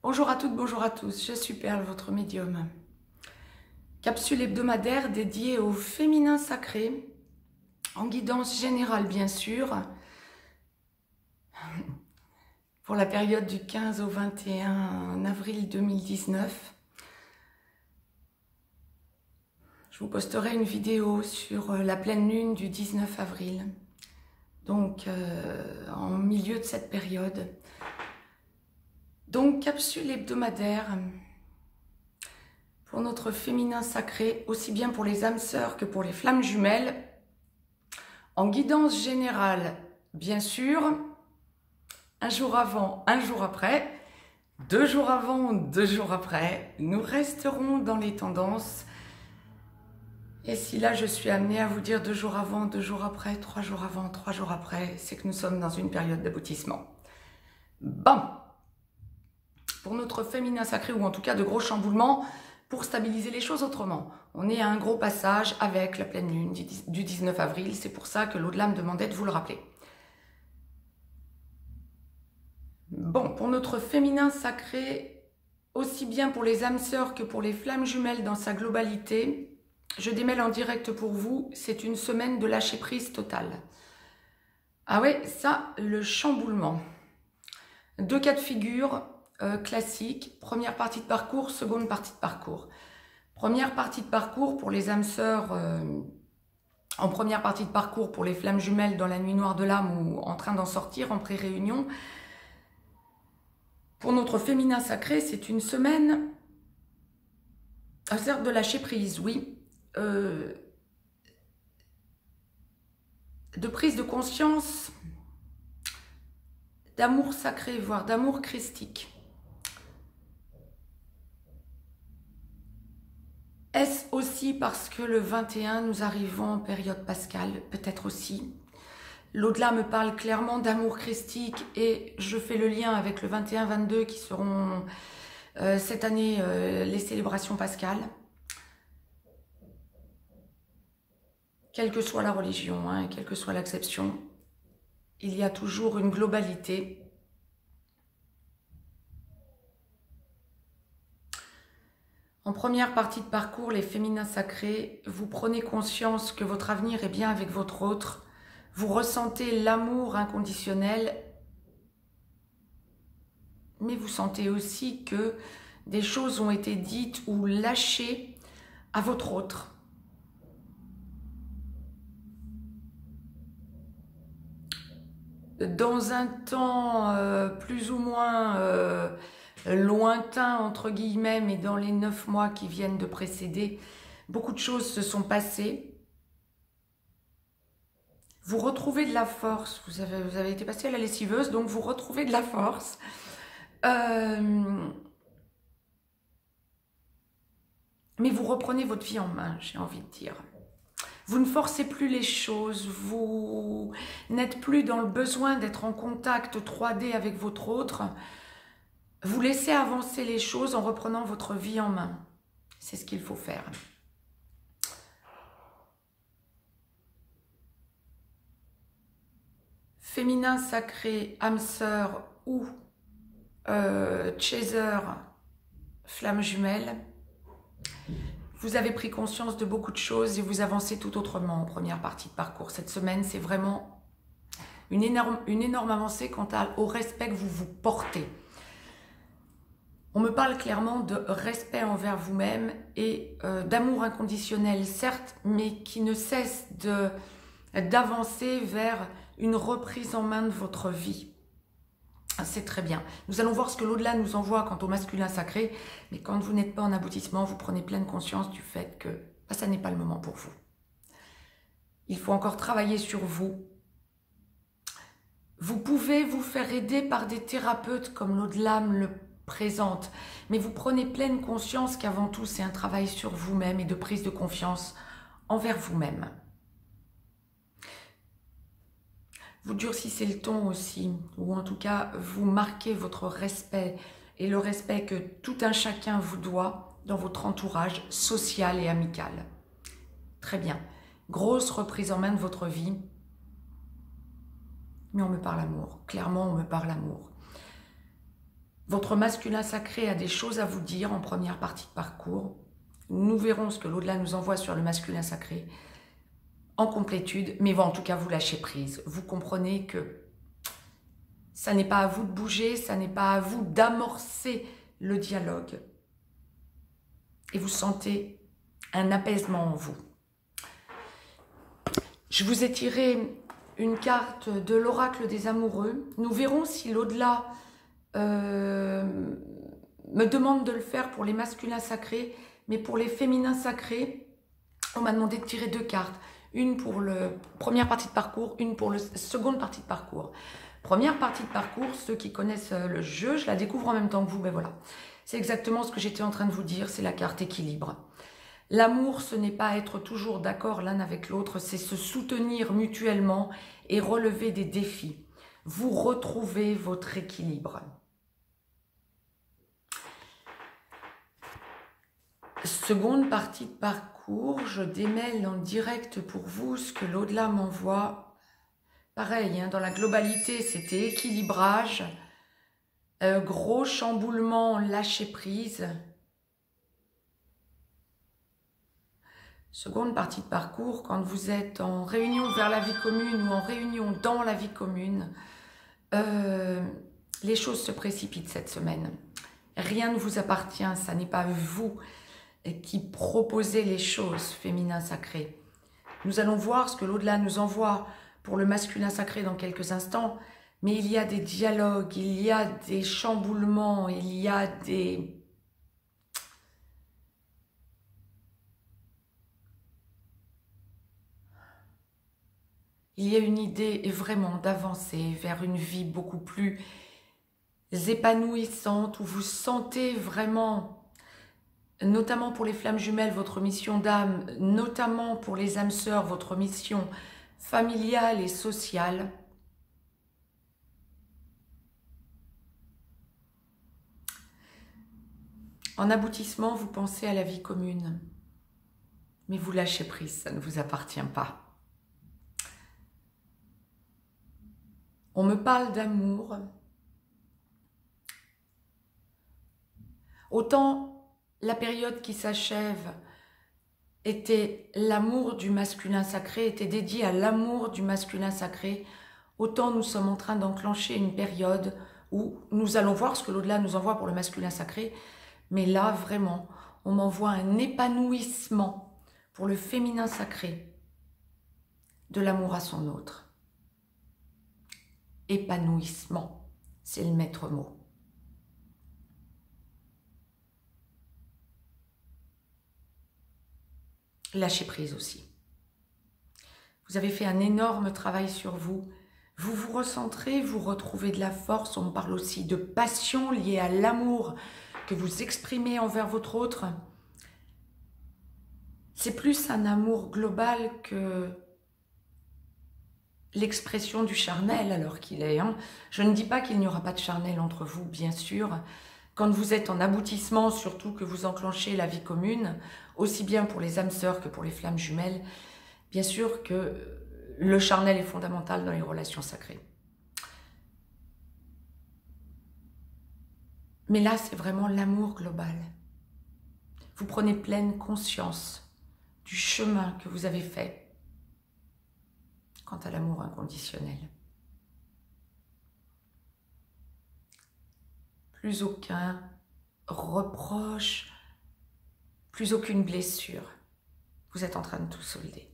Bonjour à toutes, bonjour à tous, je suis Perle, votre médium. Capsule hebdomadaire dédiée au féminin sacré, en guidance générale bien sûr, pour la période du 15 au 21 avril 2019. Je vous posterai une vidéo sur la pleine lune du 19 avril, donc en milieu de cette période. Donc capsule hebdomadaire pour notre féminin sacré, aussi bien pour les âmes sœurs que pour les flammes jumelles, en guidance générale, bien sûr, un jour avant, un jour après, 2 jours avant, 2 jours après, nous resterons dans les tendances. Et si là je suis amenée à vous dire 2 jours avant, 2 jours après, 3 jours avant, 3 jours après, c'est que nous sommes dans une période d'aboutissement. Bon, pour notre féminin sacré, ou en tout cas de gros chamboulements, pour stabiliser les choses autrement. On est à un gros passage avec la pleine lune du 19 avril, c'est pour ça que l'au-delà me demandait de vous le rappeler. Bon, pour notre féminin sacré, aussi bien pour les âmes sœurs que pour les flammes jumelles dans sa globalité, je démêle en direct pour vous, c'est une semaine de lâcher prise totale. Ah ouais, ça, le chamboulement. 2 cas de figure classiques, première partie de parcours, seconde partie de parcours. Première partie de parcours pour les âmes sœurs, en première partie de parcours pour les flammes jumelles dans la nuit noire de l'âme ou en train d'en sortir en pré-réunion. Pour notre féminin sacré, c'est une semaine, certes de lâcher prise, oui, de prise de conscience, d'amour sacré, voire d'amour christique. Est-ce aussi parce que le 21, nous arrivons en période pascale? Peut-être aussi. L'au-delà me parle clairement d'amour christique et je fais le lien avec le 21-22 qui seront cette année les célébrations pascales. Quelle que soit la religion, hein, quelle que soit l'acception, il y a toujours une globalité. En première partie de parcours, les féminins sacrés, vous prenez conscience que votre avenir est bien avec votre autre. Vous ressentez l'amour inconditionnel, mais vous sentez aussi que des choses ont été dites ou lâchées à votre autre. Dans un temps plus ou moins lointain, entre guillemets, mais dans les 9 mois qui viennent de précéder, beaucoup de choses se sont passées. Vous retrouvez de la force, vous avez été passé à la lessiveuse, donc vous retrouvez de la force. Mais vous reprenez votre vie en main, j'ai envie de dire. Vous ne forcez plus les choses, vous n'êtes plus dans le besoin d'être en contact 3D avec votre autre. Vous laissez avancer les choses en reprenant votre vie en main. C'est ce qu'il faut faire. Féminin sacré, âme sœur ou chaser, flamme jumelle. Vous avez pris conscience de beaucoup de choses et vous avancez tout autrement en première partie de parcours. Cette semaine, c'est vraiment une énorme avancée quant au respect que vous vous portez. On me parle clairement de respect envers vous-même et d'amour inconditionnel, certes, mais qui ne cesse d'avancer vers une reprise en main de votre vie. C'est très bien. Nous allons voir ce que l'au-delà nous envoie quant au masculin sacré, mais quand vous n'êtes pas en aboutissement, vous prenez pleine conscience du fait que ça n'est pas le moment pour vous. Il faut encore travailler sur vous. Vous pouvez vous faire aider par des thérapeutes comme l'au-delà me le présente, mais vous prenez pleine conscience qu'avant tout, c'est un travail sur vous-même et de prise de confiance envers vous-même. Vous durcissez le ton aussi, ou en tout cas, vous marquez votre respect et le respect que tout un chacun vous doit dans votre entourage social et amical. Très bien. Grosse reprise en main de votre vie. Mais on me parle amour. Clairement, on me parle amour. Votre masculin sacré a des choses à vous dire en première partie de parcours. Nous verrons ce que l'au-delà nous envoie sur le masculin sacré en complétude, mais en tout cas, vous lâchez prise. Vous comprenez que ça n'est pas à vous de bouger, ça n'est pas à vous d'amorcer le dialogue. Et vous sentez un apaisement en vous. Je vous ai tiré une carte de l'oracle des amoureux. Nous verrons si l'au-delà me demande de le faire pour les masculins sacrés, mais pour les féminins sacrés, on m'a demandé de tirer 2 cartes. Une pour la première partie de parcours, une pour la seconde partie de parcours. Première partie de parcours, ceux qui connaissent le jeu, je la découvre en même temps que vous, ben voilà. C'est exactement ce que j'étais en train de vous dire, c'est la carte équilibre. L'amour, ce n'est pas être toujours d'accord l'un avec l'autre, c'est se soutenir mutuellement et relever des défis. Vous retrouvez votre équilibre. Seconde partie de parcours, je démêle en direct pour vous ce que l'au-delà m'envoie. Pareil, hein, dans la globalité, c'était équilibrage, gros chamboulement, lâcher prise. Seconde partie de parcours, quand vous êtes en réunion vers la vie commune ou en réunion dans la vie commune, les choses se précipitent cette semaine. Rien ne vous appartient, ça n'est pas vous qui proposez les choses, féminin sacré. Nous allons voir ce que l'au-delà nous envoie pour le masculin sacré dans quelques instants, mais il y a des dialogues, il y a des chamboulements, il y a des... Il y a une idée vraiment d'avancer vers une vie beaucoup plus épanouissante, où vous sentez vraiment... Notamment pour les flammes jumelles, votre mission d'âme, notamment pour les âmes sœurs, votre mission familiale et sociale. En aboutissement, vous pensez à la vie commune, mais vous lâchez prise, ça ne vous appartient pas. On me parle d'amour. Autant la période qui s'achève était l'amour du masculin sacré, était dédiée à l'amour du masculin sacré, autant nous sommes en train d'enclencher une période où nous allons voir ce que l'au-delà nous envoie pour le masculin sacré, mais là vraiment, on m'envoie un épanouissement pour le féminin sacré, de l'amour à son autre. Épanouissement, c'est le maître mot. Lâchez prise aussi. Vous avez fait un énorme travail sur vous. Vous vous recentrez, vous retrouvez de la force. On parle aussi de passion liée à l'amour que vous exprimez envers votre autre. C'est plus un amour global que l'expression du charnel alors qu'il est. Hein. Je ne dis pas qu'il n'y aura pas de charnel entre vous, bien sûr. Quand vous êtes en aboutissement, surtout que vous enclenchez la vie commune, aussi bien pour les âmes sœurs que pour les flammes jumelles, bien sûr que le charnel est fondamental dans les relations sacrées. Mais là, c'est vraiment l'amour global. Vous prenez pleine conscience du chemin que vous avez fait quant à l'amour inconditionnel. Plus aucun reproche, plus aucune blessure. Vous êtes en train de tout solder.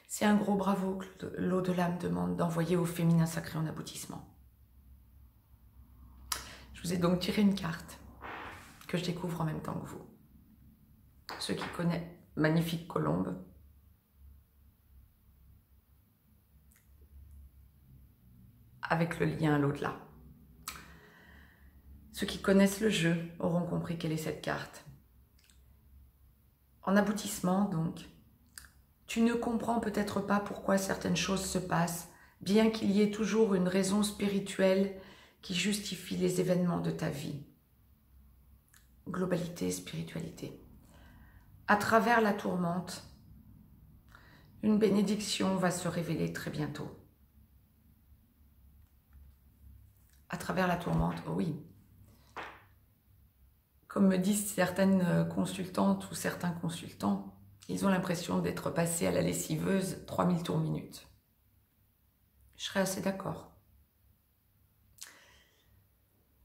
C'est un gros bravo que l'au-delà me demande d'envoyer au féminin sacré en aboutissement. Je vous ai donc tiré une carte que je découvre en même temps que vous. Ceux qui connaissent Magnifique Colombe, avec le lien à l'au-delà. Ceux qui connaissent le jeu auront compris quelle est cette carte. En aboutissement, donc, tu ne comprends peut-être pas pourquoi certaines choses se passent, bien qu'il y ait toujours une raison spirituelle qui justifie les événements de ta vie. Globalité, spiritualité. À travers la tourmente, une bénédiction va se révéler très bientôt. à travers la tourmente, oh oui. Comme me disent certaines consultantes ou certains consultants, ils ont l'impression d'être passés à la lessiveuse 3000 tours minute. Je serais assez d'accord.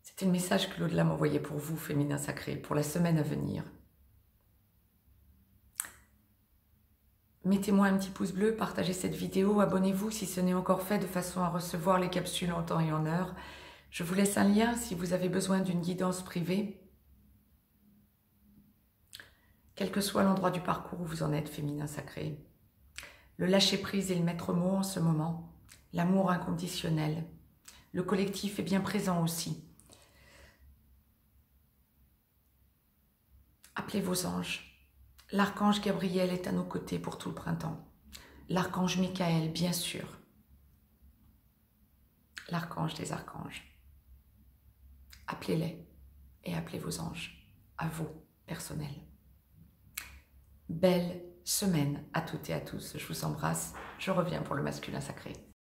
C'était le message que l'au-delà m'envoyait pour vous, féminin sacré, pour la semaine à venir. Mettez-moi un petit pouce bleu, partagez cette vidéo, abonnez-vous si ce n'est encore fait de façon à recevoir les capsules en temps et en heure. Je vous laisse un lien si vous avez besoin d'une guidance privée. Quel que soit l'endroit du parcours où vous en êtes, féminin sacré. Le lâcher-prise est le maître mot en ce moment. L'amour inconditionnel. Le collectif est bien présent aussi. Appelez vos anges. L'archange Gabriel est à nos côtés pour tout le printemps. L'archange Michael, bien sûr. L'archange des archanges. Appelez-les et appelez vos anges, à vous, personnels. Belle semaine à toutes et à tous. Je vous embrasse. Je reviens pour le masculin sacré.